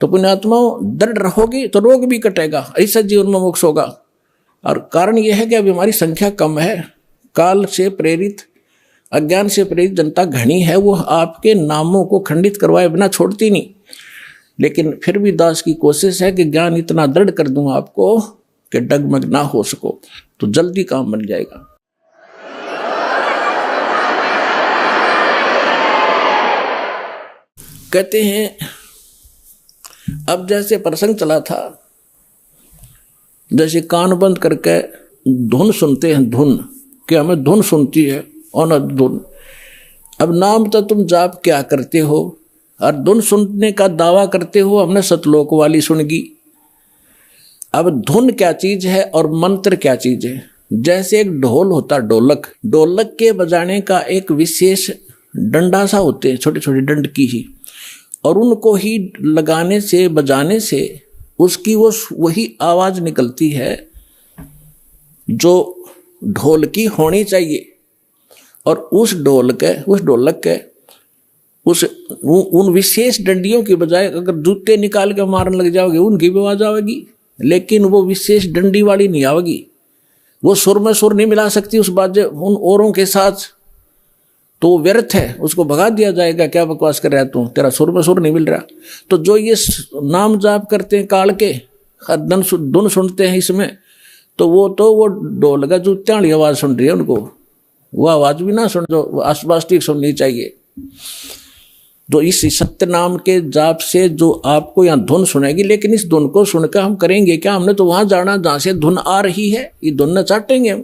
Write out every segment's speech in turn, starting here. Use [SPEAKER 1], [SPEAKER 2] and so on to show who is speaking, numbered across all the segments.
[SPEAKER 1] तो पुण्यात्माओं दृढ़ रहोगे तो रोग भी कटेगा, ऐसा जीवन में मोक्ष होगा। और कारण यह है कि अभी हमारी संख्या कम है, काल से प्रेरित अज्ञान से प्रेरित जनता घनी है, वो आपके नामों को खंडित करवाए बिना छोड़ती नहीं। लेकिन फिर भी दास की कोशिश है कि ज्ञान इतना दृढ़ कर दूं आपको कि डगमग ना हो सको, तो जल्दी काम बन जाएगा। कहते हैं अब जैसे प्रसंग चला था, जैसे कान बंद करके धुन सुनते हैं, धुन कि हमें धुन सुनती है और धुन। अब नाम तो तुम जाप क्या करते हो और धुन सुनने का दावा करते हो, हमने सतलोक वाली सुनगी। अब धुन क्या चीज है और मंत्र क्या चीज है? जैसे एक ढोल होता, ढोलक, ढोलक के बजाने का एक विशेष डंडा सा होते हैं, छोटे छोटे डंड की ही, और उनको ही लगाने से बजाने से उसकी वो वही आवाज निकलती है जो ढोल की होनी चाहिए। और उस ढोलक के उन विशेष डंडियों की बजाय अगर जूते निकाल के मारने लग जाओगे उनकी भी आवाज आवेगी, लेकिन वो विशेष डंडी वाली नहीं आवेगी। वो सुर में सुर नहीं मिला सकती उस बाजे उन औरों के साथ, तो व्यर्थ है, उसको भगा दिया जाएगा। क्या बकवास कर रहा है तू, तेरा सुर में सुर नहीं मिल रहा। तो जो ये नाम जाप करते हैं काल के, धुन सुनते हैं इसमें, तो वो ढोल का जूत्या वाली आवाज सुन रही है उनको, वो आवाज भी ना सुन जो आसपास ठीक सुननी चाहिए। तो इस सत्य नाम के जाप से जो आपको यहाँ धुन सुनेगी, लेकिन इस धुन को सुनकर हम करेंगे क्या? हमने तो वहां जाना जहां से धुन आ रही है, ये धुन न चाटेंगे हम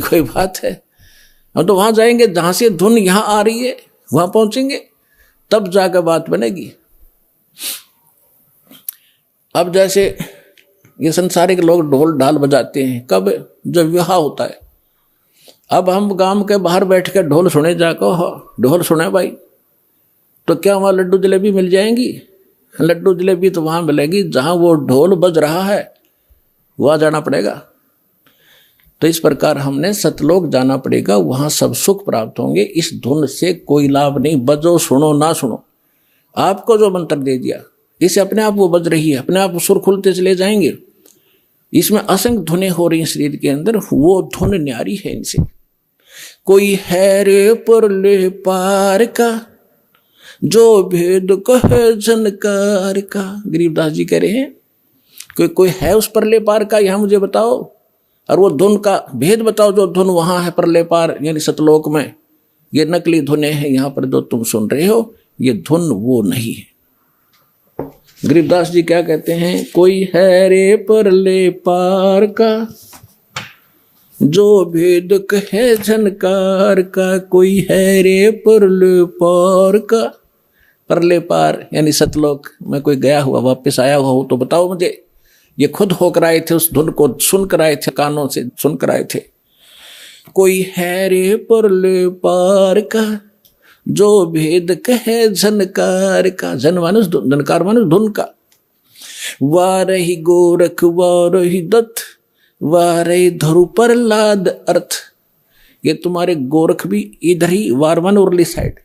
[SPEAKER 1] कोई बात है? हम तो वहां जाएंगे जहां से धुन यहां आ रही है, वहां पहुंचेंगे, तब जाकर बात बनेगी। अब जैसे ये संसारिक लोग ढोल ढाल बजाते हैं, कब? जब विवाह होता है। अब हम गांव के बाहर बैठ कर ढोल सुने जाकर, ढोल सुने भाई, तो क्या वहां लड्डू जलेबी मिल जाएंगी? लड्डू जलेबी तो वहां मिलेगी जहां वो ढोल बज रहा है, वहां जाना पड़ेगा। तो इस प्रकार हमने सतलोक जाना पड़ेगा, वहां सब सुख प्राप्त होंगे। इस धुन से कोई लाभ नहीं, बजो सुनो ना सुनो। आपको जो मंत्र दे दिया इससे अपने आप वो बज रही है, अपने आप सुर खुलते चले जाएंगे। इसमें असंख्य धुनें हो रही हैं शरीर के अंदर, वो धुन न्यारी है इनसे। कोई है रे परले पार का जो भेद कहे झनकार का, गरीबदास जी कह रहे हैं कोई है उस परले पार का, यहां मुझे बताओ, और वो धुन का भेद बताओ जो धुन वहां है परले पार यानी सतलोक में। ये नकली धुनें हैं, यहां पर जो तुम सुन रहे हो ये धुन वो नहीं है। गरीबदास जी क्या कहते हैं? कोई है रे परले पार का जो भेद कहे झनकार का, कोई है रे परले पार का। परले पार यानी सतलोक में कोई गया हुआ वापस आया हुआ हो तो बताओ मुझे। ये खुद होकर आए थे, उस धुन को सुनकर आए थे, कानों से सुनकर आए थे। कोई है रे परले पार का जो भेद कहे झनकार का, झन मानुष झनकार मानुष धुन का। वारही गोरख वारही दत्त वारही धरु प्रहलाद अर्थ। ये तुम्हारे गोरख भी इधर ही वारवन उर्ली साइड।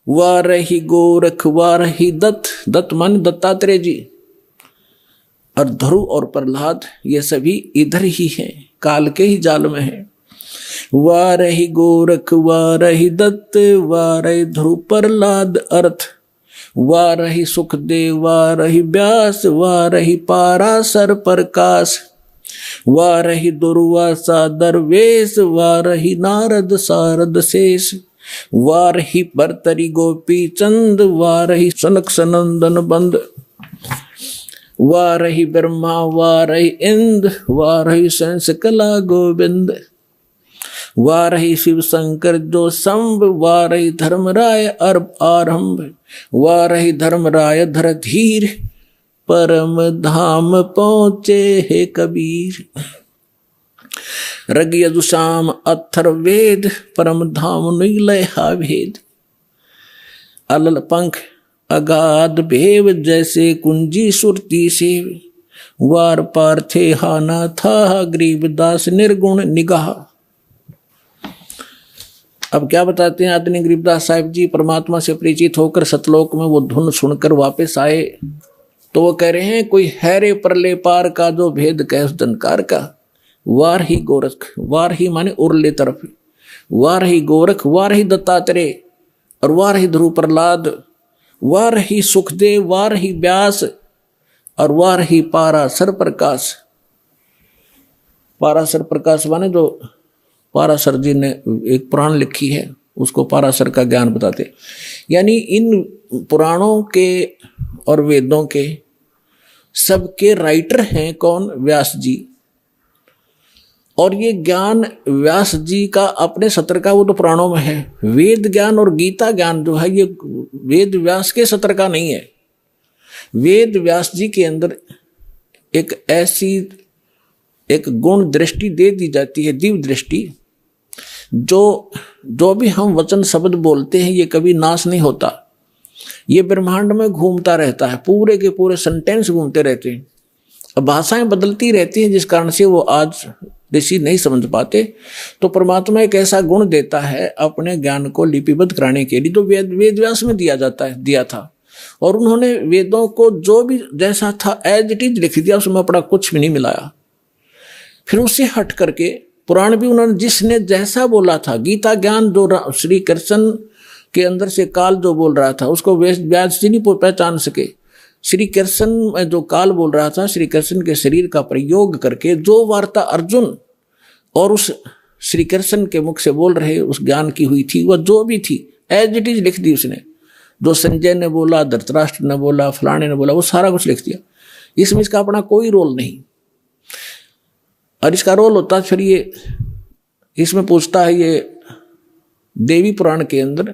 [SPEAKER 1] वारही गोरख वारही दत्त, दत्त मान दत्तात्रेय जी, और ध्रुव और प्रहलाद ये सभी इधर ही हैं, काल के ही जाल में हैं। वारही गोरख वारही दत्त वारही ध्रुव प्रहलाद अर्थ। वारही सुखदेव वारही व्यास वारही पाराशर प्रकाश। वारही दुर्वासा दरवेश वारही नारद सारद शेष। वारही भर्तरी गोपी चंद वारही सनक सनंदन बंद। वारही ब्रह्मा वारही इंद्र वारही संस कला गोविंद। वारही शिव शंकर जो संभ वारही धर्मराय अर्भ आरंभ। वारही धर्मराय धर धीर परम धाम पहुँचे हे कबीर। रग यजुषाम अथर्ववेद परम धाम नीलय हा भेद। अलल पंख अगाध भेव जैसे कुंजी सुरती सेव। वार पार थे हाना था गरीबदास निर्गुण निगाह। अब क्या बताते हैं आदरणीय गरीबदास साहिब जी, परमात्मा से परिचित होकर सतलोक में वो धुन सुनकर वापस आए तो वो कह रहे हैं, कोई हैरे परले पार का जो भेद कह उस दनकार का, वार ही गोरख, वार ही माने उरले तरफ, वार ही गोरख, वार ही दत्तात्रेय और वार ही ध्रुव प्रहलाद, वार ही सुखदेव, वार ही व्यास और वार ही पाराशर प्रकाश। पाराशर प्रकाश माने जो पाराशर जी ने एक पुराण लिखी है उसको पाराशर का ज्ञान बताते। यानी इन पुराणों के और वेदों के सबके राइटर हैं कौन? व्यास जी। और ये ज्ञान व्यास जी का अपने सत्र का वो तो पुराणों में है। वेद ज्ञान और गीता ज्ञान जो है ये वेद व्यास के सत्र का नहीं है। वेद व्यास जी के अंदर एक ऐसी एक गुण दृष्टि दे दी जाती है, दिव्य दृष्टि, जो भी हम वचन शब्द बोलते हैं ये कभी नाश नहीं होता, ये ब्रह्मांड में घूमता रहता है, पूरे के पूरे सेंटेंस घूमते रहते हैं। अब भाषाएं बदलती रहती हैं जिस कारण से वो आज ऋषि नहीं समझ पाते। तो परमात्मा एक ऐसा गुण देता है अपने ज्ञान को लिपिबद्ध कराने के लिए, तो वेद व्यास में दिया था और उन्होंने वेदों को जो भी जैसा था एज इट इज लिख दिया, उसमें अपना कुछ भी नहीं मिलाया। फिर उससे हट करके पुराण भी उन्होंने जिसने जैसा बोला था, गीता ज्ञान जो श्री कृष्ण के अंदर से काल जो बोल रहा था उसको व्यास जी नहीं पहचान सके। श्री कृष्ण में जो काल बोल रहा था, श्री कृष्ण के शरीर का प्रयोग करके जो वार्ता अर्जुन और उस श्री कृष्ण के मुख से बोल रहे उस ज्ञान की हुई थी, वह जो भी थी एज इट इज लिख दी उसने। जो संजय ने बोला, धृतराष्ट्र ने बोला, फलाने ने बोला, वो सारा कुछ लिख दिया। इसमें इसका अपना कोई रोल नहीं। और इसका रोल होता फिर ये इसमें पूछता है ये देवी पुराण के अंदर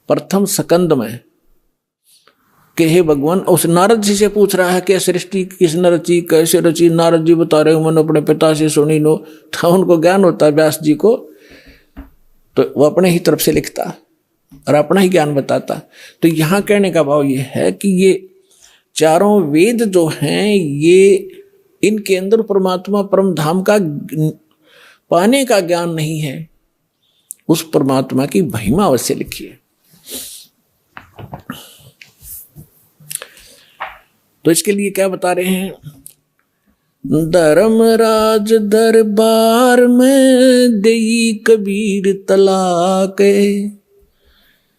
[SPEAKER 1] प्रथम स्कंद में कि हे भगवान, उस नारद जी से पूछ रहा है कि सृष्टि किसने रची, कैसे रची। नारद जी बता रहे मैंने अपने पिता से सुनी नो। तो उनको ज्ञान होता है व्यास जी को, तो वो अपने ही तरफ से लिखता और अपना ही ज्ञान बताता। तो यहाँ कहने का भाव ये है कि ये चारों वेद जो हैं ये इनके अंदर परमात्मा परम धाम का पाने का ज्ञान नहीं है, उस परमात्मा की महिमा अवश्य लिखी है। तो इसके लिए क्या बता रहे हैं? धर्मराज दरबार में देई कबीर तलाक,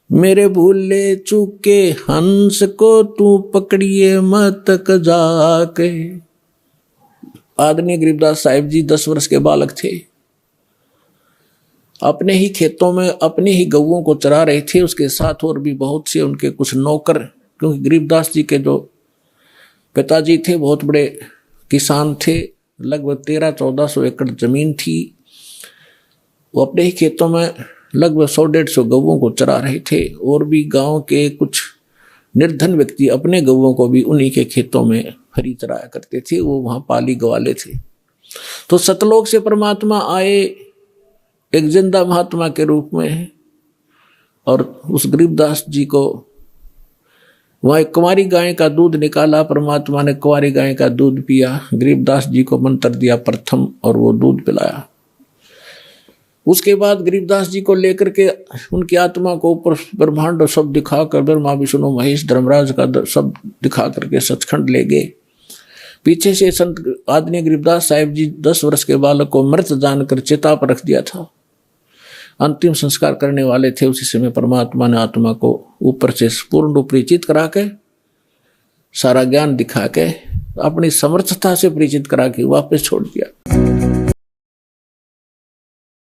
[SPEAKER 1] मेरे भूले चूके हंस को तू पकड़िए मत जाके। आदरणीय गरीबदास साहिब जी 10 वर्ष के बालक थे, अपने ही खेतों में अपने ही गऊओं को चरा रहे थे। उसके साथ और भी बहुत से उनके कुछ नौकर, क्योंकि गरीबदास जी के जो पिताजी थे बहुत बड़े किसान थे, लगभग 1300-1400 एकड़ जमीन थी। वो अपने ही खेतों में लगभग 100-150 गऊओं को चरा रहे थे और भी गांव के कुछ निर्धन व्यक्ति अपने गऊओं को भी उन्हीं के खेतों में हरी चराया करते थे। वो वहाँ पाली गवाले थे। तो सतलोक से परमात्मा आए एक जिंदा महात्मा के रूप में और उस गरीबदास जी को वहाँ एक कुंवारी गाय का दूध निकाला। परमात्मा ने कुंवारी गाय का दूध पिया, गरीबदास जी को मंत्र दिया प्रथम और वो दूध पिलाया। उसके बाद गरीबदास जी को लेकर के उनकी आत्मा को ऊपर ब्रह्मांड सब दिखाकर, ब्रह्मा विष्णु महेश धर्मराज का सब दिखा करके सचखंड ले गए। पीछे से संत आदरणीय गरीबदास साहिब जी 10 वर्ष के बालक को मृत जानकर चिता पर रख दिया था। अंतिम संस्कार करने वाले थे। उसी समय परमात्मा ने आत्मा को ऊपर से पूर्ण रूप परिचित करा के, सारा ज्ञान दिखा के, अपनी समर्थता से परिचित करा के वापस छोड़ दिया।